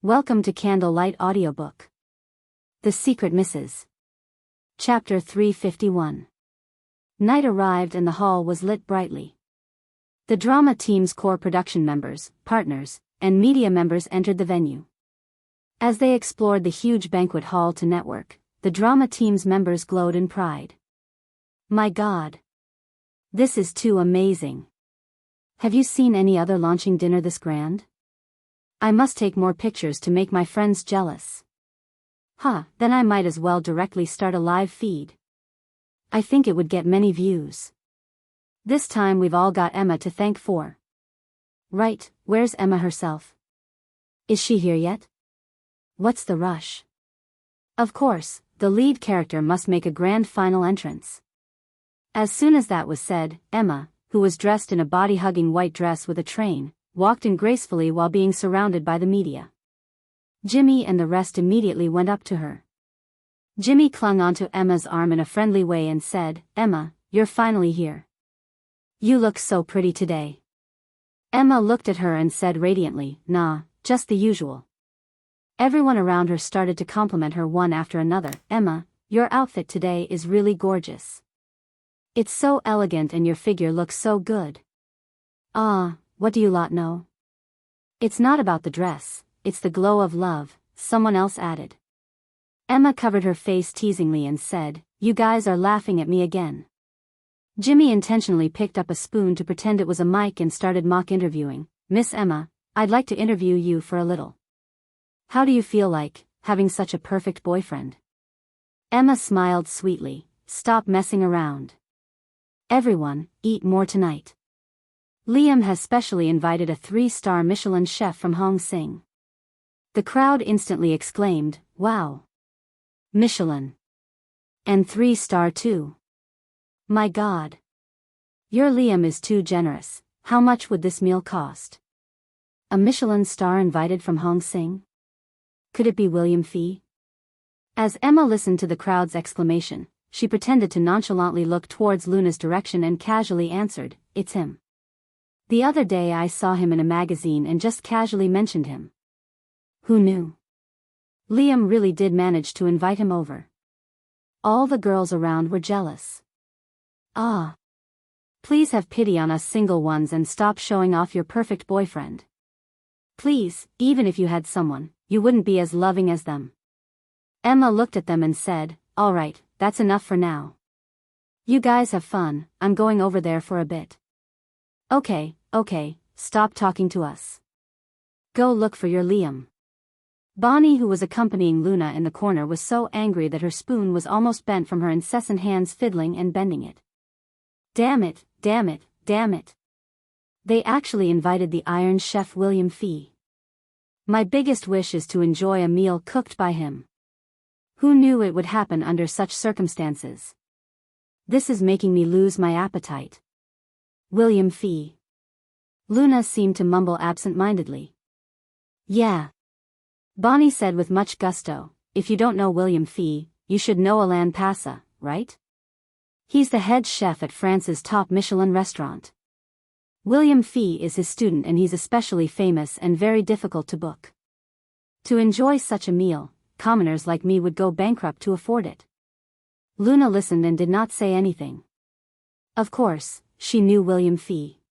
Welcome to CandleLight Audiobook. The Secret Misses. Chapter 351. Night arrived and the hall was lit brightly. The drama team's core production members, partners, and media members entered the venue. As they explored the huge banquet hall to network, the drama team's members glowed in pride. My God! This is too amazing. Have you seen any other launching dinner this grand? I must take more pictures to make my friends jealous. Then I might as well directly start a live feed. I think it would get many views. This time we've all got Emma to thank for. Right, where's Emma herself? Is she here yet? What's the rush? Of course, the lead character must make a grand final entrance. As soon as that was said, Emma, who was dressed in a body-hugging white dress with a train, walked in gracefully while being surrounded by the media. Jimmy and the rest immediately went up to her. Jimmy clung onto Emma's arm in a friendly way and said, "Emma, you're finally here. You look so pretty today." Emma looked at her and said radiantly, "Nah, just the usual." Everyone around her started to compliment her one after another. "Emma, your outfit today is really gorgeous. It's so elegant and your figure looks so good." What do you lot know? It's not about the dress, it's the glow of love, someone else added. Emma covered her face teasingly and said, "You guys are laughing at me again." Jimmy intentionally picked up a spoon to pretend it was a mic and started mock interviewing. "Miss Emma, I'd like to interview you for a little. How do you feel like, having such a perfect boyfriend?" Emma smiled sweetly. "Stop messing around. Everyone, eat more tonight. Liam has specially invited a 3-star Michelin chef from Hong Kong." The crowd instantly exclaimed, "Wow! Michelin! And 3-star too. My God! Your Liam is too generous. How much would this meal cost? A Michelin star invited from Hong Kong? Could it be William Fee?" As Emma listened to the crowd's exclamation, she pretended to nonchalantly look towards Luna's direction and casually answered, "It's him. The other day I saw him in a magazine and just casually mentioned him." Who knew? Liam really did manage to invite him over. All the girls around were jealous. Please have pity on us single ones and stop showing off your perfect boyfriend. Please, even if you had someone, you wouldn't be as loving as them. Emma looked at them and said, "All right, that's enough for now. You guys have fun, I'm going over there for a bit." Okay, stop talking to us. Go look for your Liam." Bonnie, who was accompanying Luna in the corner, was so angry that her spoon was almost bent from her incessant hands fiddling and bending it. Damn it. They actually invited the Iron Chef William Fee. My biggest wish is to enjoy a meal cooked by him. Who knew it would happen under such circumstances? This is making me lose my appetite. William Fee. Luna seemed to mumble absent-mindedly. "Yeah," Bonnie said with much gusto, "if you don't know William Fee, you should know Alain Passa, right? He's the head chef at France's top Michelin restaurant. William Fee is his student and he's especially famous and very difficult to book. To enjoy such a meal, commoners like me would go bankrupt to afford it." Luna listened and did not say anything. Of course, she knew William Fee.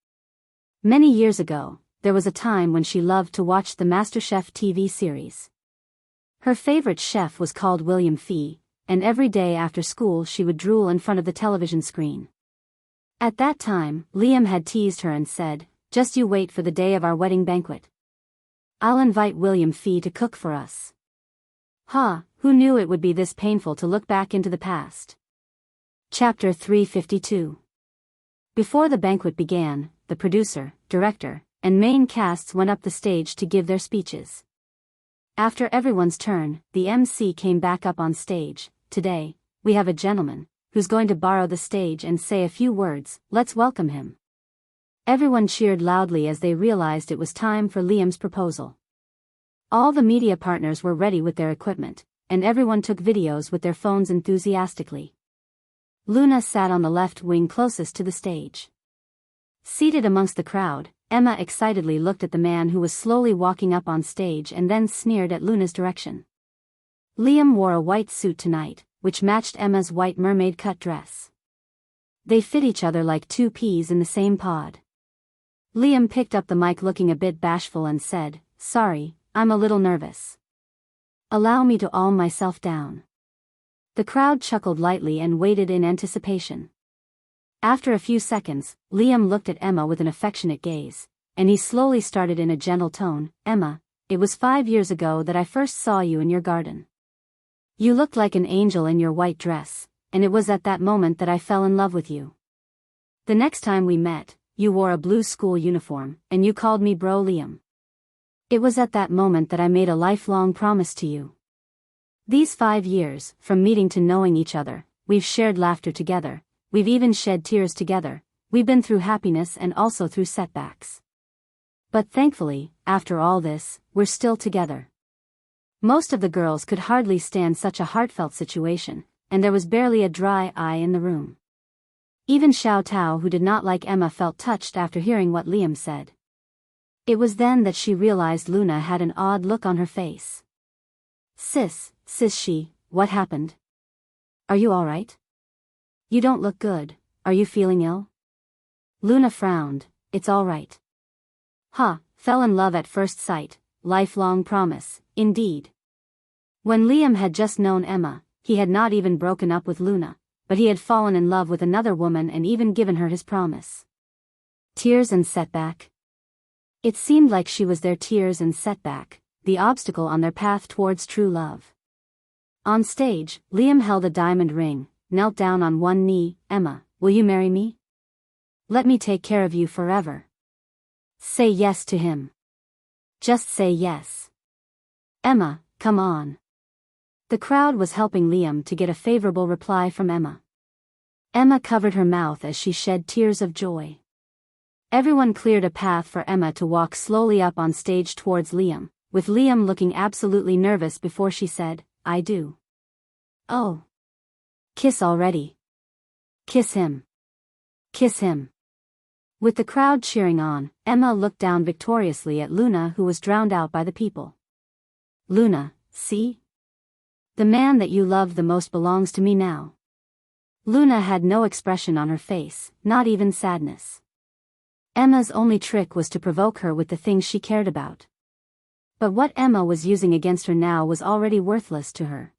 Many years ago, there was a time when she loved to watch the MasterChef TV series. Her favorite chef was called William Fee, and every day after school she would drool in front of the television screen. At that time, Liam had teased her and said, "Just you wait for the day of our wedding banquet. I'll invite William Fee to cook for us." Who knew it would be this painful to look back into the past? Chapter 352. Before the banquet began, the producer, director, and main casts went up the stage to give their speeches. After everyone's turn, the MC came back up on stage. "Today, we have a gentleman, who's going to borrow the stage and say a few words. Let's welcome him." Everyone cheered loudly as they realized it was time for Liam's proposal. All the media partners were ready with their equipment, and everyone took videos with their phones enthusiastically. Luna sat on the left wing closest to the stage. Seated amongst the crowd, Emma excitedly looked at the man who was slowly walking up on stage and then sneered at Luna's direction. Liam wore a white suit tonight, which matched Emma's white mermaid-cut dress. They fit each other like two peas in the same pod. Liam picked up the mic looking a bit bashful and said, "Sorry, I'm a little nervous. Allow me to calm myself down." The crowd chuckled lightly and waited in anticipation. After a few seconds, Liam looked at Emma with an affectionate gaze, and he slowly started in a gentle tone, "Emma, it was 5 years ago that I first saw you in your garden. You looked like an angel in your white dress, and it was at that moment that I fell in love with you. The next time we met, you wore a blue school uniform, and you called me Bro Liam. It was at that moment that I made a lifelong promise to you. These 5 years, from meeting to knowing each other, we've shared laughter together, we've even shed tears together, we've been through happiness and also through setbacks. But thankfully, after all this, we're still together." Most of the girls could hardly stand such a heartfelt situation, and there was barely a dry eye in the room. Even Xiao Tao, who did not like Emma, felt touched after hearing what Liam said. It was then that she realized Luna had an odd look on her face. Sis, what happened? Are you all right? You don't look good, are you feeling ill?" Luna frowned. "It's all right." Fell in love at first sight, lifelong promise, indeed. When Liam had just known Emma, he had not even broken up with Luna, but he had fallen in love with another woman and even given her his promise. Tears and setback. It seemed like she was their tears and setback, the obstacle on their path towards true love. On stage, Liam held a diamond ring, knelt down on one knee. "Emma, will you marry me? Let me take care of you forever. Say yes to him. Just say yes. Emma, come on." The crowd was helping Liam to get a favorable reply from Emma. Emma covered her mouth as she shed tears of joy. Everyone cleared a path for Emma to walk slowly up on stage towards Liam, with Liam looking absolutely nervous before she said, "I do." "Oh. Kiss already. Kiss him. Kiss him." With the crowd cheering on, Emma looked down victoriously at Luna, who was drowned out by the people. "Luna, see? The man that you loved the most belongs to me now." Luna had no expression on her face, not even sadness. Emma's only trick was to provoke her with the things she cared about. But what Emma was using against her now was already worthless to her.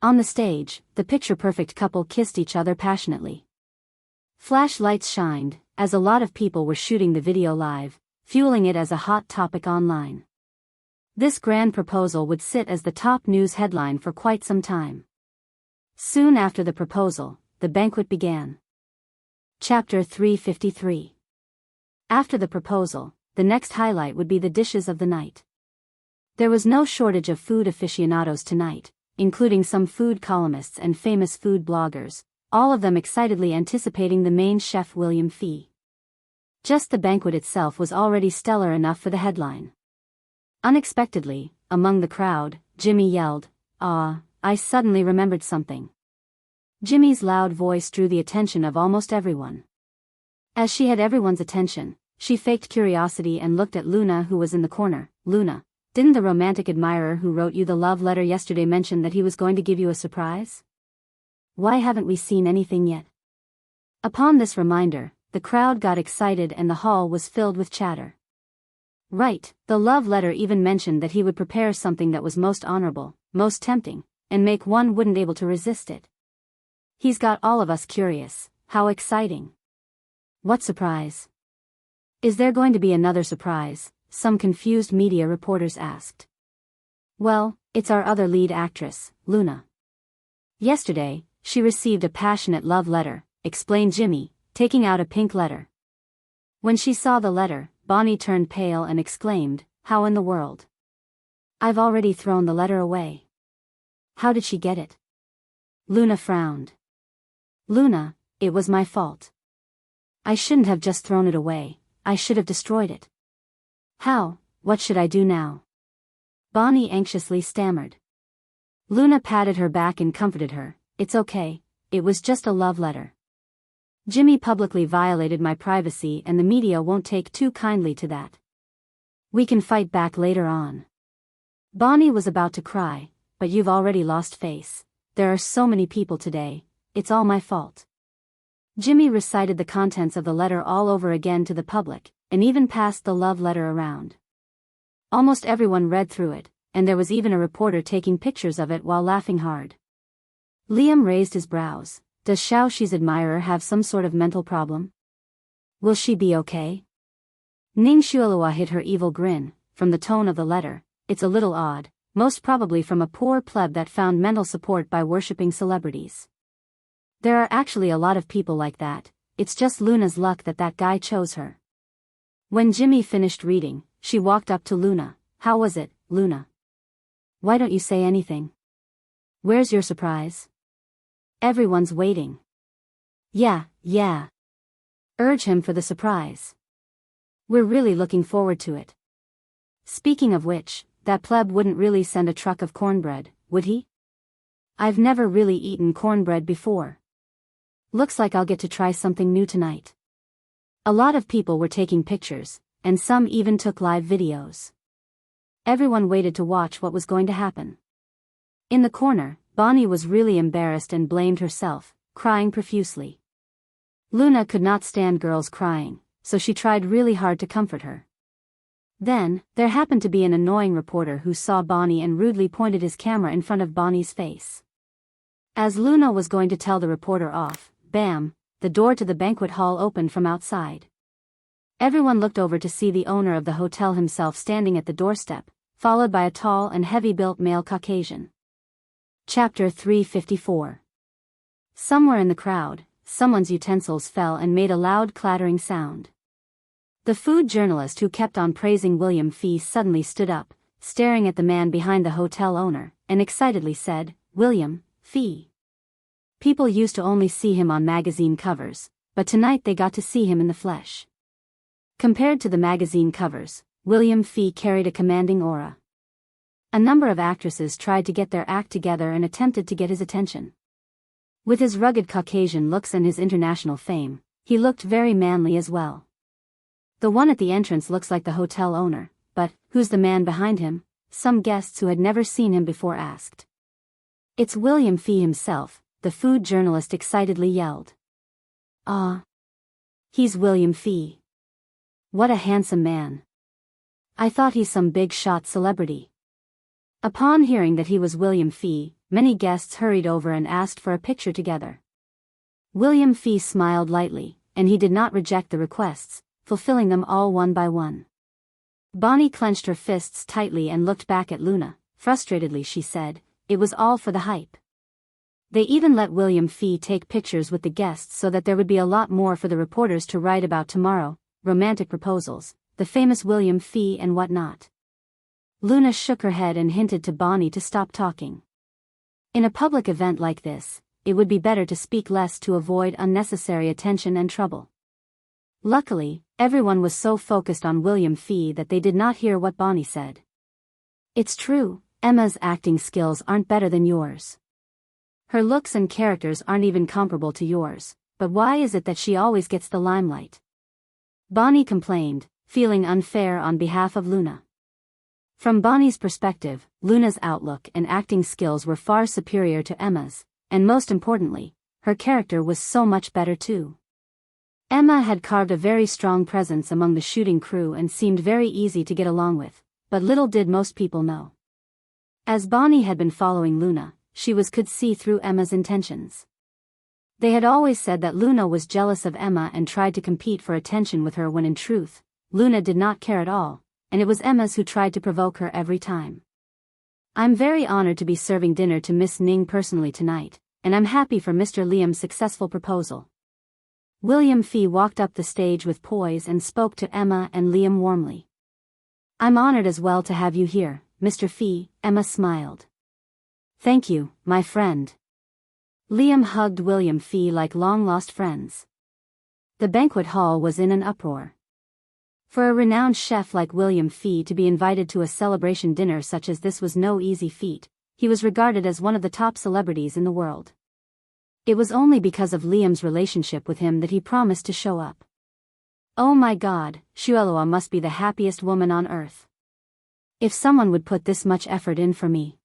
On the stage, the picture-perfect couple kissed each other passionately. Flashlights shined, as a lot of people were shooting the video live, fueling it as a hot topic online. This grand proposal would sit as the top news headline for quite some time. Soon after the proposal, the banquet began. Chapter 353. After the proposal, the next highlight would be the dishes of the night. There was no shortage of food aficionados tonight, including some food columnists and famous food bloggers, all of them excitedly anticipating the main chef William Fee. Just the banquet itself was already stellar enough for the headline. Unexpectedly, among the crowd, Jimmy yelled, I suddenly remembered something." Jimmy's loud voice drew the attention of almost everyone. As she had everyone's attention, she faked curiosity and looked at Luna, who was in the corner. "Luna, didn't the romantic admirer who wrote you the love letter yesterday mention that he was going to give you a surprise? Why haven't we seen anything yet?" Upon this reminder, the crowd got excited and the hall was filled with chatter. Right, the love letter even mentioned that he would prepare something that was most honorable, most tempting, and make one wouldn't able to resist it. He's got all of us curious. How exciting. What surprise? Is there going to be another surprise? Some confused media reporters asked. Well, it's our other lead actress, Luna. Yesterday, she received a passionate love letter, explained Jimmy, taking out a pink letter. When she saw the letter, Bonnie turned pale and exclaimed, "How in the world? I've already thrown the letter away." "How did she get it?" Luna frowned. "Luna, it was my fault. I shouldn't have just thrown it away, I should have destroyed it." "How? What should I do now?" Bonnie anxiously stammered. Luna patted her back and comforted her. "It's okay, it was just a love letter. Jimmy publicly violated my privacy and the media won't take too kindly to that. We can fight back later on. Bonnie was about to cry, but you've already lost face. There are so many people today, it's all my fault. Jimmy recited the contents of the letter all over again to the public, and even passed the love letter around. Almost everyone read through it, and there was even a reporter taking pictures of it while laughing hard. Liam raised his brows. Does Xiaoxi's admirer have some sort of mental problem? Will she be okay? Ning Shualua hid her evil grin. From the tone of the letter, it's a little odd, most probably from a poor pleb that found mental support by worshipping celebrities. There are actually a lot of people like that, it's just Luna's luck that that guy chose her. When Jimmy finished reading, she walked up to Luna. How was it, Luna? Why don't you say anything? Where's your surprise? Everyone's waiting. Yeah. Urge him for the surprise. We're really looking forward to it. Speaking of which, that pleb wouldn't really send a truck of cornbread, would he? I've never really eaten cornbread before. Looks like I'll get to try something new tonight. A lot of people were taking pictures, and some even took live videos. Everyone waited to watch what was going to happen. In the corner, Bonnie was really embarrassed and blamed herself, crying profusely. Luna could not stand girls crying, so she tried really hard to comfort her. Then, there happened to be an annoying reporter who saw Bonnie and rudely pointed his camera in front of Bonnie's face. As Luna was going to tell the reporter off, bam, the door to the banquet hall opened from outside. Everyone looked over to see the owner of the hotel himself standing at the doorstep, followed by a tall and heavy-built male Caucasian. Chapter 354. Somewhere in the crowd, someone's utensils fell and made a loud clattering sound. The food journalist who kept on praising William Fee suddenly stood up, staring at the man behind the hotel owner, and excitedly said, William Fee. People used to only see him on magazine covers, but tonight they got to see him in the flesh. Compared to the magazine covers, William Fee carried a commanding aura. A number of actresses tried to get their act together and attempted to get his attention. With his rugged Caucasian looks and his international fame, he looked very manly as well. The one at the entrance looks like the hotel owner, but who's the man behind him? Some guests who had never seen him before asked. It's William Fee himself, the food journalist excitedly yelled. Ah. He's William Fee. What a handsome man. I thought he's some big shot celebrity. Upon hearing that he was William Fee, many guests hurried over and asked for a picture together. William Fee smiled lightly, and he did not reject the requests, fulfilling them all one by one. Bonnie clenched her fists tightly and looked back at Luna. Frustratedly she said, it was all for the hype. They even let William Fee take pictures with the guests so that there would be a lot more for the reporters to write about tomorrow, romantic proposals, the famous William Fee and whatnot. Luna shook her head and hinted to Bonnie to stop talking. In a public event like this, it would be better to speak less to avoid unnecessary attention and trouble. Luckily, everyone was so focused on William Fee that they did not hear what Bonnie said. It's true, Emma's acting skills aren't better than yours. Her looks and characters aren't even comparable to yours, but why is it that she always gets the limelight? Bonnie complained, feeling unfair on behalf of Luna. From Bonnie's perspective, Luna's outlook and acting skills were far superior to Emma's, and most importantly, her character was so much better too. Emma had carved a very strong presence among the shooting crew and seemed very easy to get along with, but little did most people know. As Bonnie had been following Luna, she could see through Emma's intentions. They had always said that Luna was jealous of Emma and tried to compete for attention with her when in truth, Luna did not care at all, and it was Emma's who tried to provoke her every time. I'm very honored to be serving dinner to Miss Ning personally tonight, and I'm happy for Mr. Liam's successful proposal. William Fee walked up the stage with poise and spoke to Emma and Liam warmly. I'm honored as well to have you here, Mr. Fee, Emma smiled. Thank you, my friend. Liam hugged William Fee like long-lost friends. The banquet hall was in an uproar. For a renowned chef like William Fee to be invited to a celebration dinner such as this was no easy feat. He was regarded as one of the top celebrities in the world. It was only because of Liam's relationship with him that he promised to show up. Oh my God, Shueloa must be the happiest woman on earth. If someone would put this much effort in for me.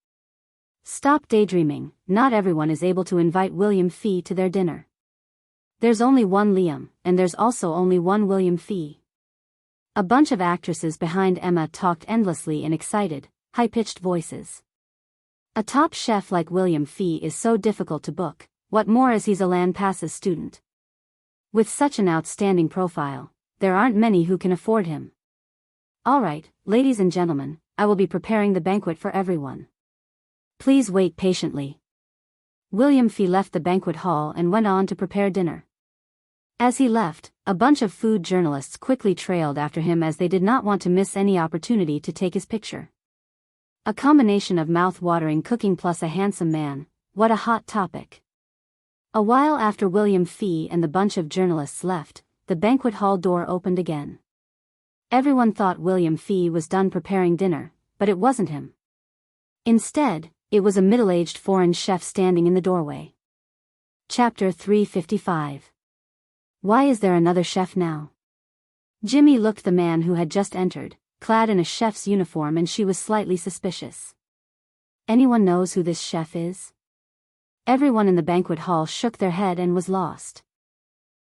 Stop daydreaming, not everyone is able to invite William Fee to their dinner. There's only one Liam, and there's also only one William Fee. A bunch of actresses behind Emma talked endlessly in excited, high-pitched voices. A top chef like William Fee is so difficult to book, what more as he's a Lanpasas student. With such an outstanding profile, there aren't many who can afford him. Alright, ladies and gentlemen, I will be preparing the banquet for everyone. Please wait patiently. William Fee left the banquet hall and went on to prepare dinner. As he left, a bunch of food journalists quickly trailed after him as they did not want to miss any opportunity to take his picture. A combination of mouth-watering cooking plus a handsome man, what a hot topic. A while after William Fee and the bunch of journalists left, the banquet hall door opened again. Everyone thought William Fee was done preparing dinner, but it wasn't him. Instead, it was a middle-aged foreign chef standing in the doorway. Chapter 355. Why is there another chef now? Jimmy looked the man who had just entered, clad in a chef's uniform, and she was slightly suspicious. Anyone knows who this chef is? Everyone in the banquet hall shook their head and was lost.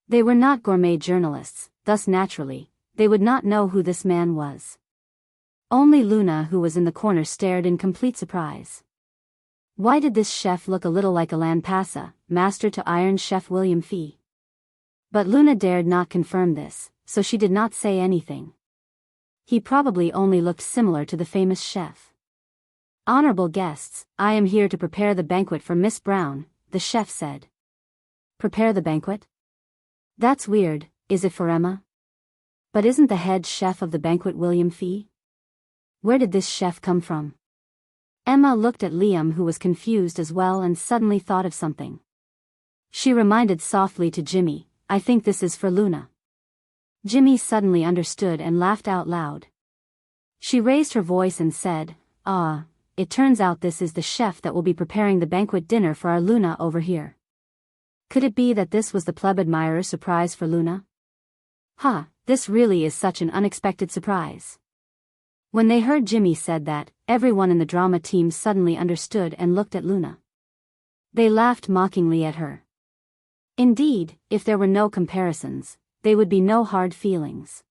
They were not gourmet journalists, thus naturally, they would not know who this man was. Only Luna, who was in the corner, stared in complete surprise. Why did this chef look a little like a Lanpasa, master to Iron Chef William Fee? But Luna dared not confirm this, so she did not say anything. He probably only looked similar to the famous chef. Honorable guests, I am here to prepare the banquet for Miss Brown, the chef said. Prepare the banquet? That's weird, is it for Emma? But isn't the head chef of the banquet William Fee? Where did this chef come from? Emma looked at Liam, who was confused as well, and suddenly thought of something. She reminded softly to Jimmy, I think this is for Luna. Jimmy suddenly understood and laughed out loud. She raised her voice and said, it turns out this is the chef that will be preparing the banquet dinner for our Luna over here. Could it be that this was the pleb admirer surprise for Luna? This really is such an unexpected surprise. When they heard Jimmy said that, everyone in the drama team suddenly understood and looked at Luna. They laughed mockingly at her. Indeed, if there were no comparisons, there would be no hard feelings.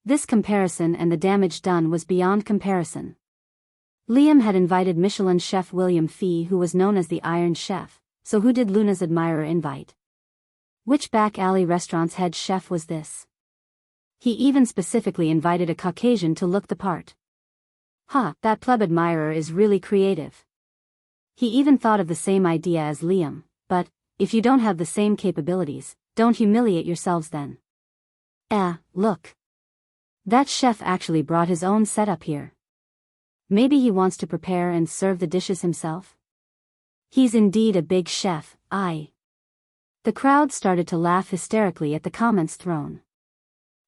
This comparison and the damage done was beyond comparison. Liam had invited Michelin chef William Fee, who was known as the Iron Chef, so who did Luna's admirer invite? Which back alley restaurant's head chef was this? He even specifically invited a Caucasian to look the part. That pleb admirer is really creative. He even thought of the same idea as Liam, but, if you don't have the same capabilities, don't humiliate yourselves then. Look. That chef actually brought his own setup here. Maybe he wants to prepare and serve the dishes himself? He's indeed a big chef, The crowd started to laugh hysterically at the comments thrown.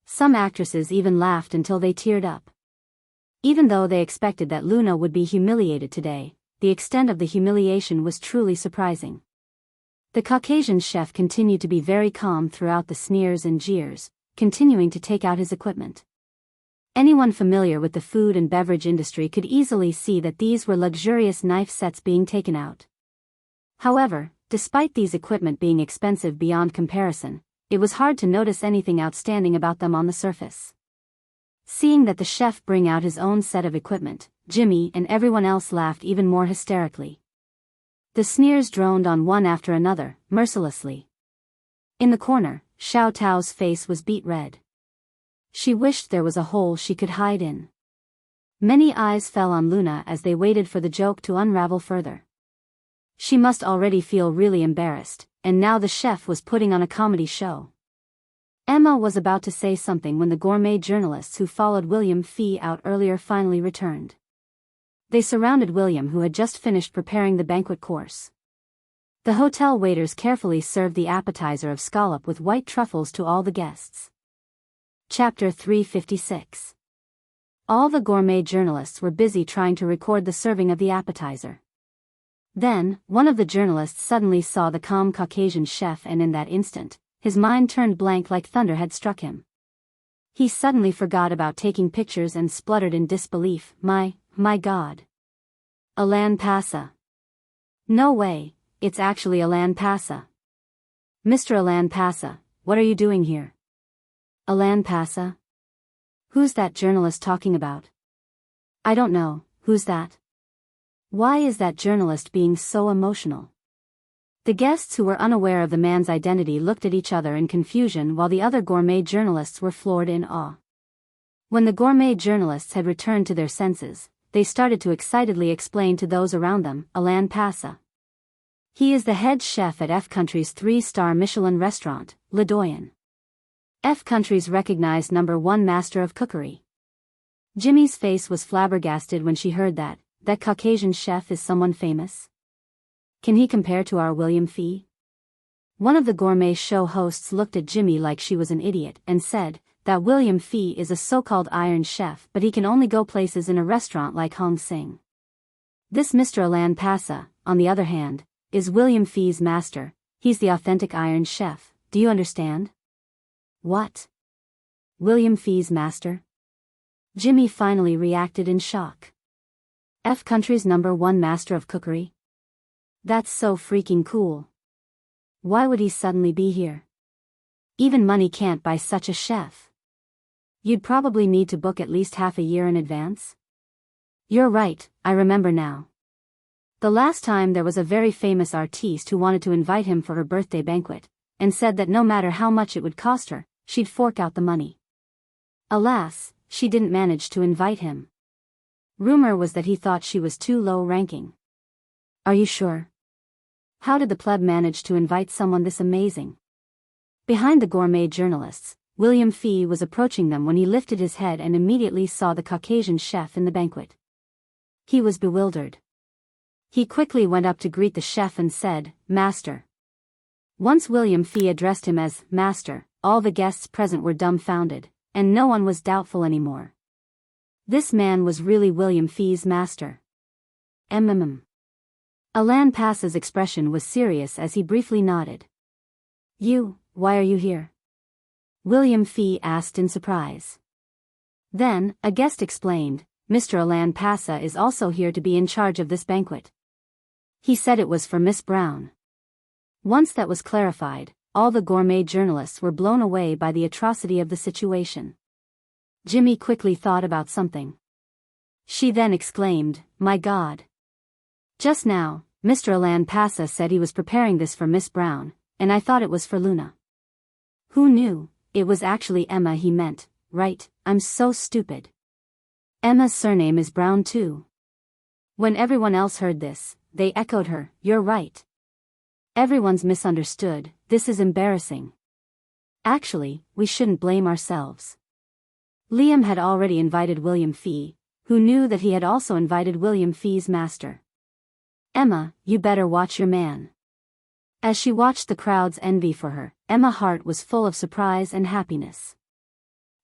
Some actresses even laughed until they teared up. Even though they expected that Luna would be humiliated today, the extent of the humiliation was truly surprising. The Caucasian chef continued to be very calm throughout the sneers and jeers, continuing to take out his equipment. Anyone familiar with the food and beverage industry could easily see that these were luxurious knife sets being taken out. However, despite these equipment being expensive beyond comparison, it was hard to notice anything outstanding about them on the surface. Seeing that the chef bring out his own set of equipment, Jimmy and everyone else laughed even more hysterically. The sneers droned on one after another, mercilessly. In the corner, Xiao Tao's face was beet red. She wished there was a hole she could hide in. Many eyes fell on Luna as they waited for the joke to unravel further. She must already feel really embarrassed, and now the chef was putting on a comedy show. Emma was about to say something when the gourmet journalists who followed William Fee out earlier finally returned. They surrounded William, who had just finished preparing the banquet course. The hotel waiters carefully served the appetizer of scallop with white truffles to all the guests. Chapter 356. All the gourmet journalists were busy trying to record the serving of the appetizer. Then, one of the journalists suddenly saw the calm Caucasian chef, and in that instant, his mind turned blank like thunder had struck him. He suddenly forgot about taking pictures and spluttered in disbelief, My God. Alain Passa. No way, it's actually Alain Passa. Mr. Alain Passa, what are you doing here? Alain Passa? Who's that journalist talking about? I don't know, who's that? Why is that journalist being so emotional? The guests who were unaware of the man's identity looked at each other in confusion while the other gourmet journalists were floored in awe. When the gourmet journalists had returned to their senses, they started to excitedly explain to those around them, Alain Passa. He is the head chef at F Country's 3-star Michelin restaurant, Le Doyen. F Country's recognized #1 master of cookery. Jimmy's face was flabbergasted when she heard that Caucasian chef is someone famous. Can he compare to our William Fee? One of the gourmet show hosts looked at Jimmy like she was an idiot and said, that William Fee is a so-called iron chef, but he can only go places in a restaurant like Hong Sing. This Mr. Alain Passa, on the other hand, is William Fee's master. He's the authentic iron chef, do you understand? What? William Fee's master? Jimmy finally reacted in shock. F Country's #1 master of cookery? That's so freaking cool. Why would he suddenly be here? Even money can't buy such a chef. You'd probably need to book at least half a year in advance. You're right, I remember now. The last time there was a very famous artiste who wanted to invite him for her birthday banquet, and said that no matter how much it would cost her, she'd fork out the money. Alas, she didn't manage to invite him. Rumor was that he thought she was too low-ranking. Are you sure? How did the pleb manage to invite someone this amazing? Behind the gourmet journalists, William Fee was approaching them when he lifted his head and immediately saw the Caucasian chef in the banquet. He was bewildered. He quickly went up to greet the chef and said, Master. Once William Fee addressed him as Master, all the guests present were dumbfounded, and no one was doubtful anymore. This man was really William Fee's master. Alain Passa's expression was serious as he briefly nodded. Why are you here? William Fee asked in surprise. Then, a guest explained, Mr. Alain Passa is also here to be in charge of this banquet. He said it was for Miss Brown. Once that was clarified, all the gourmet journalists were blown away by the atrocity of the situation. Jimmy quickly thought about something. She then exclaimed, My God. Just now, Mr. Alain Passa said he was preparing this for Miss Brown, and I thought it was for Luna. Who knew? It was actually Emma he meant, right? I'm so stupid. Emma's surname is Brown too. When everyone else heard this, they echoed her, You're right. Everyone's misunderstood, this is embarrassing. Actually, we shouldn't blame ourselves. Liam had already invited William Fee, who knew that he had also invited William Fee's master. Emma, you better watch your man. As she watched the crowd's envy for her, Emma's heart was full of surprise and happiness.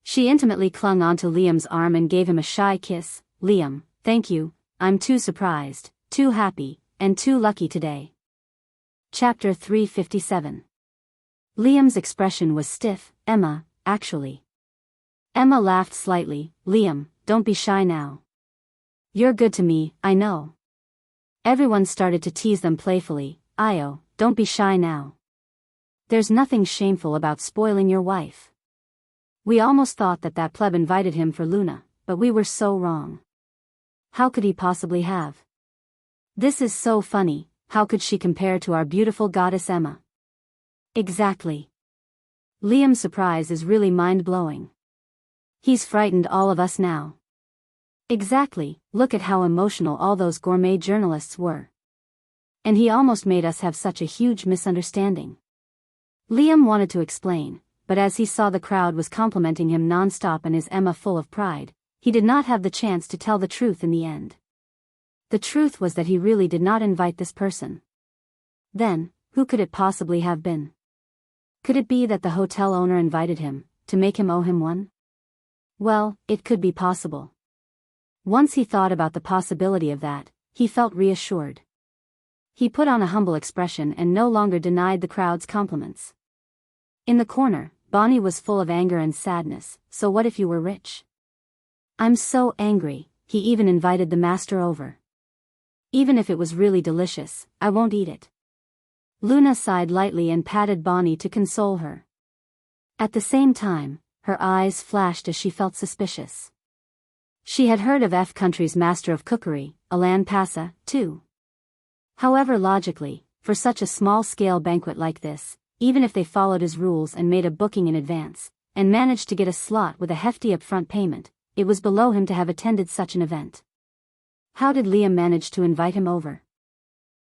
She intimately clung onto Liam's arm and gave him a shy kiss. Liam, thank you, I'm too surprised, too happy, and too lucky today. Chapter 357. Liam's expression was stiff. Emma, actually. Emma laughed slightly. Liam, don't be shy now. You're good to me, I know. Everyone started to tease them playfully. Io, don't be shy now. There's nothing shameful about spoiling your wife. We almost thought that pleb invited him for Luna, but we were so wrong. How could he possibly have? This is so funny, how could she compare to our beautiful goddess Emma? Exactly. Liam's surprise is really mind-blowing. He's frightened all of us now. Exactly, look at how emotional all those gourmet journalists were. And he almost made us have such a huge misunderstanding. Liam wanted to explain, but as he saw the crowd was complimenting him non-stop and his Emma full of pride, he did not have the chance to tell the truth in the end. The truth was that he really did not invite this person. Then, who could it possibly have been? Could it be that the hotel owner invited him, to make him owe him one? Well, it could be possible. Once he thought about the possibility of that, he felt reassured. He put on a humble expression and no longer denied the crowd's compliments. In the corner, Bonnie was full of anger and sadness. So what if you were rich? I'm so angry. He even invited the master over. Even if it was really delicious, I won't eat it. Luna sighed lightly and patted Bonnie to console her. At the same time, her eyes flashed as she felt suspicious. She had heard of F Country's master of cookery, Alain Passa, too. However, logically, for such a small-scale banquet like this, even if they followed his rules and made a booking in advance, and managed to get a slot with a hefty upfront payment, it was below him to have attended such an event. How did Liam manage to invite him over?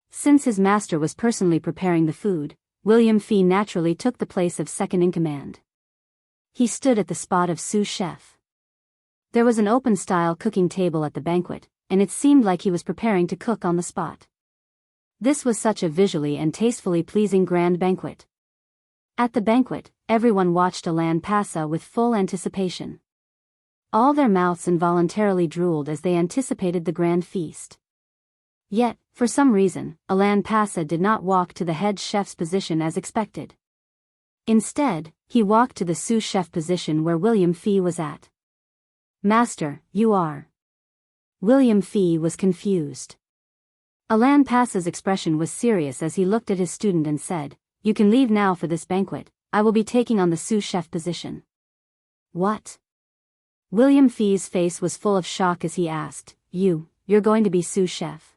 Since his master was personally preparing the food, William Fee naturally took the place of second-in-command. He stood at the spot of sous chef. There was an open-style cooking table at the banquet, and it seemed like he was preparing to cook on the spot. This was such a visually and tastefully pleasing grand banquet. At the banquet, everyone watched Alain Passa with full anticipation. All their mouths involuntarily drooled as they anticipated the grand feast. Yet, for some reason, Alain Passa did not walk to the head chef's position as expected. Instead, he walked to the sous chef position where William Fee was at. Master, you are. William Fee was confused. Alain Passa's expression was serious as he looked at his student and said, "You can leave now for this banquet. I will be taking on the sous chef position." What? William Fee's face was full of shock as he asked, You're going to be sous chef?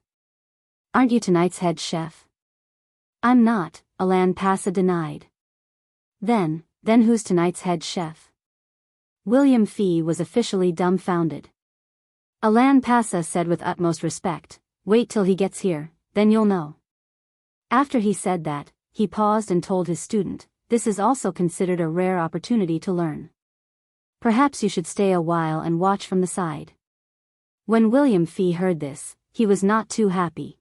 Aren't you tonight's head chef?" "I'm not," Alain Passa denied. Then who's tonight's head chef?" William Fee was officially dumbfounded. Alain Passa said with utmost respect, "Wait till he gets here, then you'll know." After he said that, he paused and told his student, "This is also considered a rare opportunity to learn. Perhaps you should stay a while and watch from the side." When William Fee heard this, he was not too happy.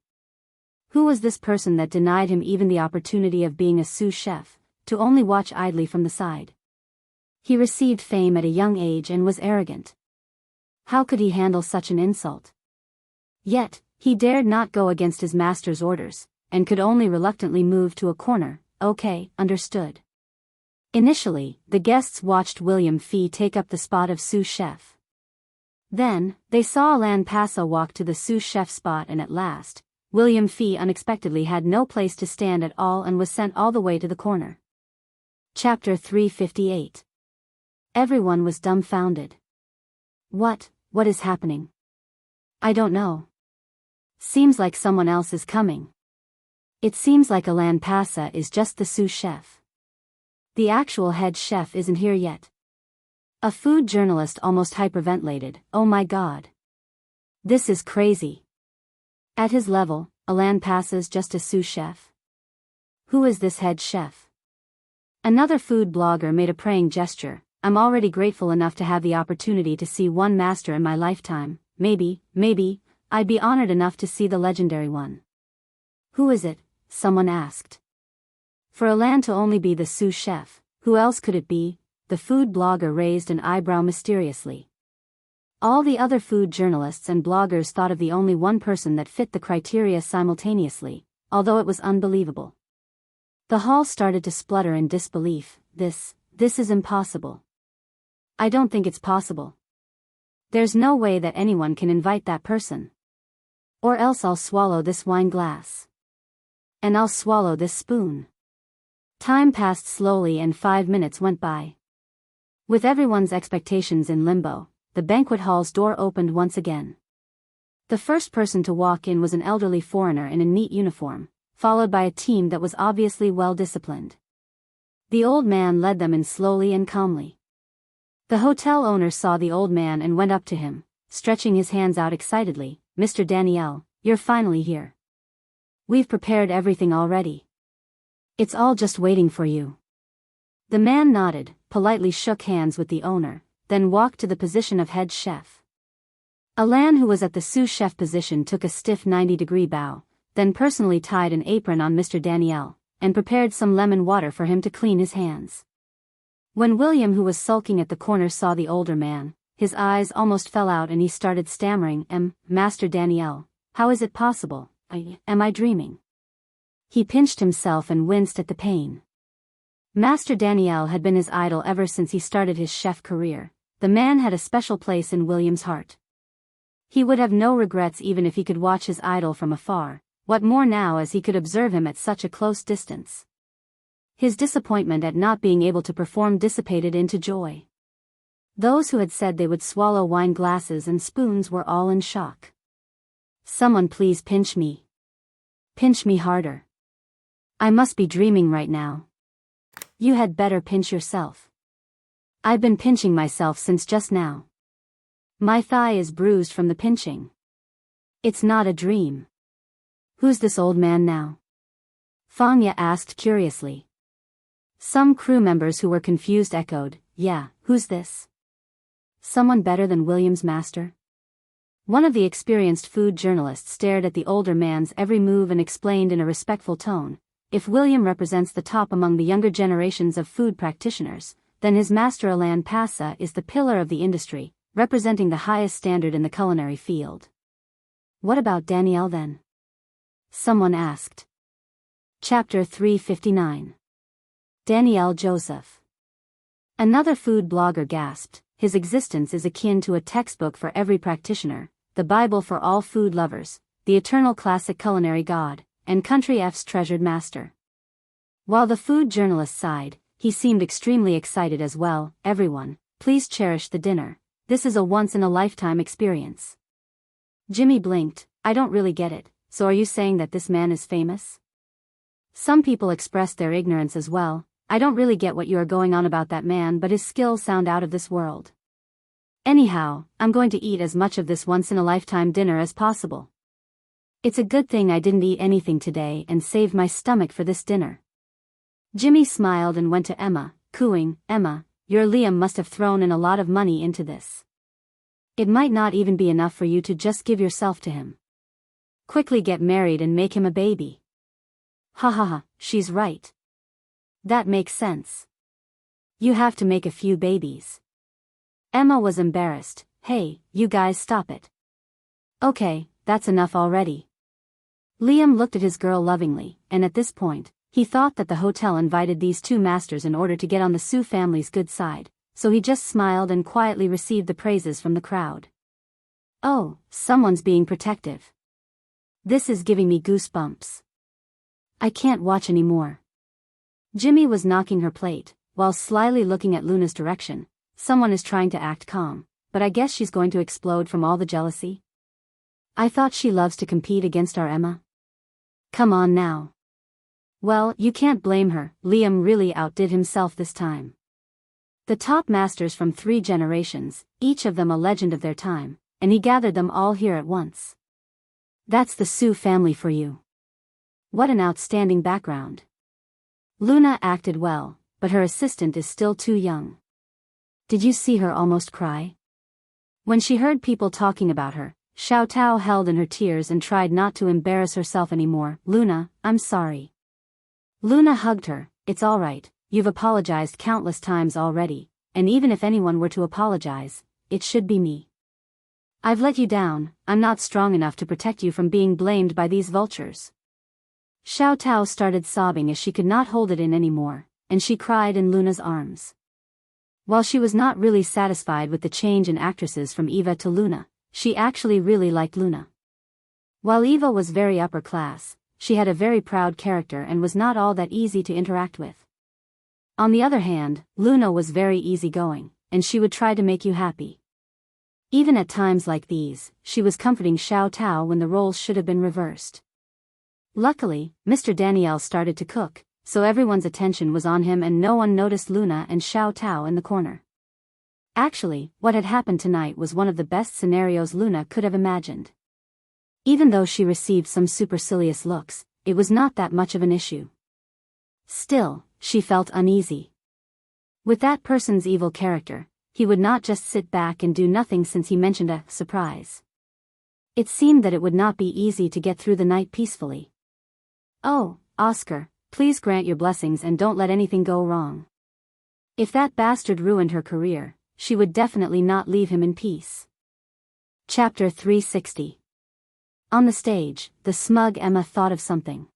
Who was this person that denied him even the opportunity of being a sous chef, to only watch idly from the side? He received fame at a young age and was arrogant. How could he handle such an insult? Yet, he dared not go against his master's orders, and could only reluctantly move to a corner. "Okay, understood." Initially, the guests watched William Fee take up the spot of sous chef. Then, they saw Alain Passa walk to the sous chef spot, and at last, William Fee unexpectedly had no place to stand at all and was sent all the way to the corner. Chapter 358. Everyone was dumbfounded. What is happening? "I don't know. Seems like someone else is coming. It seems like Alain Passa is just the sous chef. The actual head chef isn't here yet." A food journalist almost hyperventilated, "Oh my God. This is crazy. At his level, Alain Passa's just a sous chef. Who is this head chef?" Another food blogger made a praying gesture, "I'm already grateful enough to have the opportunity to see one master in my lifetime. Maybe, I'd be honored enough to see the legendary one." "Who is it?" someone asked. For Alain to only be the sous chef, who else could it be? The food blogger raised an eyebrow mysteriously. All the other food journalists and bloggers thought of the only one person that fit the criteria simultaneously, although it was unbelievable. The hall started to splutter in disbelief. This is impossible. "I don't think it's possible. There's no way that anyone can invite that person. Or else I'll swallow this wine glass. And I'll swallow this spoon." Time passed slowly and 5 minutes went by. With everyone's expectations in limbo, the banquet hall's door opened once again. The first person to walk in was an elderly foreigner in a neat uniform, followed by a team that was obviously well disciplined. The old man led them in slowly and calmly. The hotel owner saw the old man and went up to him, stretching his hands out excitedly. "Mr. Daniel, you're finally here. We've prepared everything already. It's all just waiting for you." The man nodded, politely shook hands with the owner, then walked to the position of head chef. Alain, who was at the sous chef position, took a stiff 90-degree bow, then personally tied an apron on Mr. Daniel, and prepared some lemon water for him to clean his hands. When William, who was sulking at the corner, saw the older man, his eyes almost fell out and he started stammering, Master Daniel, how is it possible? Am I dreaming? He pinched himself and winced at the pain. Master Daniel had been his idol ever since he started his chef career. The man had a special place in William's heart. He would have no regrets even if he could watch his idol from afar, what more now as he could observe him at such a close distance. His disappointment at not being able to perform dissipated into joy. Those who had said they would swallow wine glasses and spoons were all in shock. "Someone please pinch me. Pinch me harder. I must be dreaming right now." "You had better pinch yourself." "I've been pinching myself since just now. My thigh is bruised from the pinching." "It's not a dream." "Who's this old man now?" Fanya asked curiously. Some crew members who were confused echoed, "Yeah, who's this? Someone better than William's master?" One of the experienced food journalists stared at the older man's every move and explained in a respectful tone, "If William represents the top among the younger generations of food practitioners, then his master Alan Passa is the pillar of the industry, representing the highest standard in the culinary field." "What about Daniel then?" someone asked. Chapter 359. Daniel Joseph. Another food blogger gasped, "His existence is akin to a textbook for every practitioner, the Bible for all food lovers, the eternal classic culinary god, and Country F's treasured master." While the food journalist sighed, he seemed extremely excited as well. "Everyone, please cherish the dinner. This is a once-in-a-lifetime experience." Jimmy blinked. "I don't really get it, so are you saying that this man is famous?" Some people expressed their ignorance as well. "I don't really get what you are going on about that man, but his skills sound out of this world. Anyhow, I'm going to eat as much of this once-in-a-lifetime dinner as possible. It's a good thing I didn't eat anything today and saved my stomach for this dinner." Jimmy smiled and went to Emma, cooing, "Emma, your Liam must have thrown in a lot of money into this. It might not even be enough for you to just give yourself to him. Quickly get married and make him a baby." "Ha ha ha, she's right. That makes sense. You have to make a few babies." Emma was embarrassed. "Hey, you guys stop it. Okay, that's enough already." Liam looked at his girl lovingly, and at this point, he thought that the hotel invited these two masters in order to get on the Sue family's good side, so he just smiled and quietly received the praises from the crowd. "Oh, someone's being protective. This is giving me goosebumps. I can't watch anymore." Jimmy was knocking her plate, while slyly looking at Luna's direction. "Someone is trying to act calm, but I guess she's going to explode from all the jealousy. I thought she loves to compete against our Emma. Come on now." "Well, you can't blame her." Liam really outdid himself this time. The top masters from 3 generations, each of them a legend of their time, and he gathered them all here at once. That's the Sue family for you. What an outstanding background. Luna acted well, but her assistant is still too young. Did you see her almost cry? When she heard people talking about her, Xiao Tao held in her tears and tried not to embarrass herself anymore. "Luna, I'm sorry." Luna hugged her. "It's all right, you've apologized countless times already, and even if anyone were to apologize, it should be me. I've let you down. I'm not strong enough to protect you from being blamed by these vultures." Xiao Tao started sobbing as she could not hold it in anymore, and she cried in Luna's arms. While she was not really satisfied with the change in actresses from Eva to Luna, she actually really liked Luna. While Eva was very upper class, she had a very proud character and was not all that easy to interact with. On the other hand, Luna was very easygoing, and she would try to make you happy. Even at times like these, she was comforting Xiao Tao when the roles should have been reversed. Luckily, Mr. Daniel started to cook, so everyone's attention was on him and no one noticed Luna and Xiao Tao in the corner. Actually, what had happened tonight was one of the best scenarios Luna could have imagined. Even though she received some supercilious looks, it was not that much of an issue. Still, she felt uneasy. With that person's evil character, he would not just sit back and do nothing since he mentioned a surprise. It seemed that it would not be easy to get through the night peacefully. "Oh, Oscar, please grant your blessings and don't let anything go wrong." If that bastard ruined her career, she would definitely not leave him in peace. Chapter 360. On the stage, the smug Emma thought of something.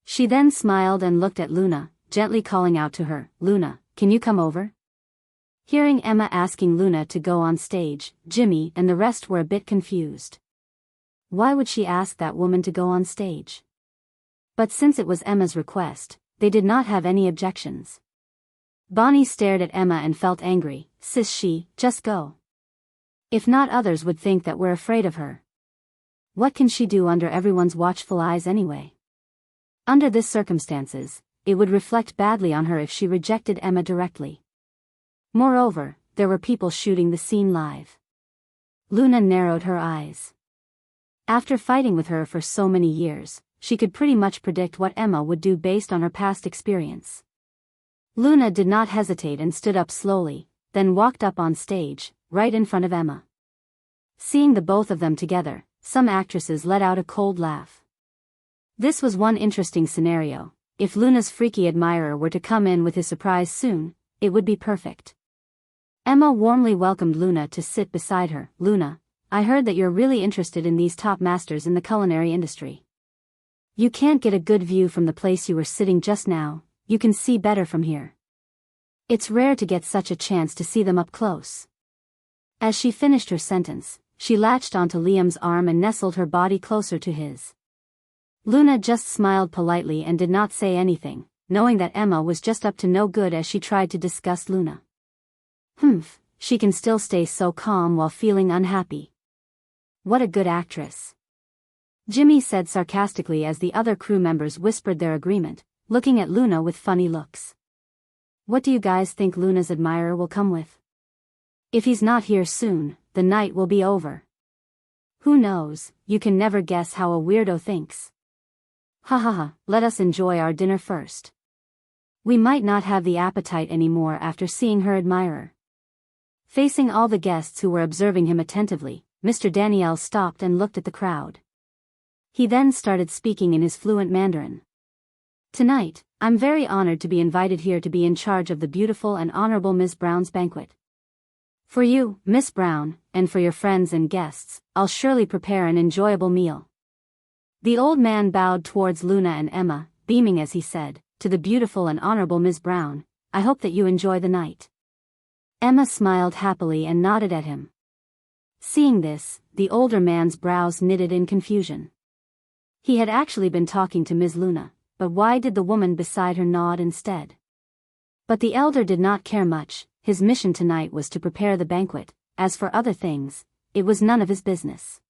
She then smiled and looked at Luna, gently calling out to her, "Luna, can you come over?" Hearing Emma asking Luna to go on stage, Jimmy and the rest were a bit confused. Why would she ask that woman to go on stage? But since it was Emma's request, they did not have any objections. Bonnie stared at Emma and felt angry. "Sis, just go. If not, others would think that we're afraid of her. What can she do under everyone's watchful eyes anyway?" Under this circumstances, it would reflect badly on her if she rejected Emma directly. Moreover, there were people shooting the scene live. Luna narrowed her eyes. After fighting with her for so many years, she could pretty much predict what Emma would do based on her past experience. Luna did not hesitate and stood up slowly, then walked up on stage, right in front of Emma. Seeing the both of them together, some actresses let out a cold laugh. This was one interesting scenario. If Luna's freaky admirer were to come in with his surprise soon, it would be perfect. Emma warmly welcomed Luna to sit beside her. "Luna, I heard that you're really interested in these top masters in the culinary industry. You can't get a good view from the place you were sitting just now, you can see better from here. It's rare to get such a chance to see them up close." As she finished her sentence, she latched onto Liam's arm and nestled her body closer to his. Luna just smiled politely and did not say anything, knowing that Emma was just up to no good as she tried to disgust Luna. She can still stay so calm while feeling unhappy. What a good actress. Jimmy said sarcastically as the other crew members whispered their agreement, looking at Luna with funny looks. What do you guys think Luna's admirer will come with? If he's not here soon, the night will be over. Who knows, you can never guess how a weirdo thinks. Ha ha ha, let us enjoy our dinner first. We might not have the appetite anymore after seeing her admirer. Facing all the guests who were observing him attentively, Mr. Daniel stopped and looked at the crowd. He then started speaking in his fluent Mandarin. "Tonight, I'm very honored to be invited here to be in charge of the beautiful and honorable Miss Brown's banquet. For you, Miss Brown, and for your friends and guests, I'll surely prepare an enjoyable meal." The old man bowed towards Luna and Emma, beaming as he said, "To the beautiful and honorable Miss Brown, I hope that you enjoy the night." Emma smiled happily and nodded at him. Seeing this, the older man's brows knitted in confusion. He had actually been talking to Ms. Luna, but why did the woman beside her nod instead? But the elder did not care much. His mission tonight was to prepare the banquet. As for other things, it was none of his business.